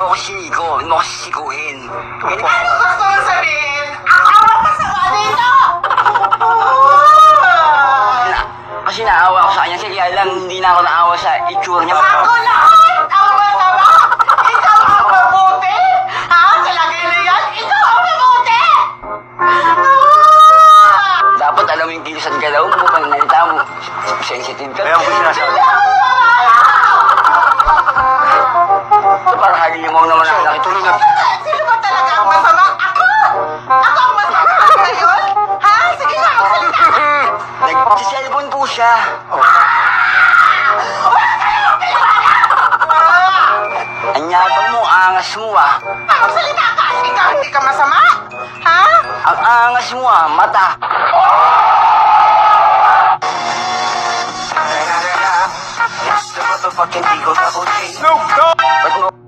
Ako sinigo, mo kasi siguhin. Ano gusto mo sabihin? Ako ang masama dito! Kasi naawa ko sa kanya, kaya lang hindi na ako naawa sa itsura niya. Ako lahat ang masama! Ikaw ang mabuti! Ha? Sa lagay na yan, ikaw ang mabuti! Dapat alam mo yung kilisan ka daw mo, pag nalita mo, sensitive ka. Kaya ko sinasabi. Parang hali mo naman ako nakitulog na. Sino ba talaga ang masama? Ako! Ako ang masama ngayon? Ha? Sige nga, magsalita! Nagsiselfon po siya. Anyabang mo, angas mo ah. Magsalita ka! Ikaw hindi ka masama? Ha? Ang angas mo ah, mata. Snoop Dogg! Ba't mo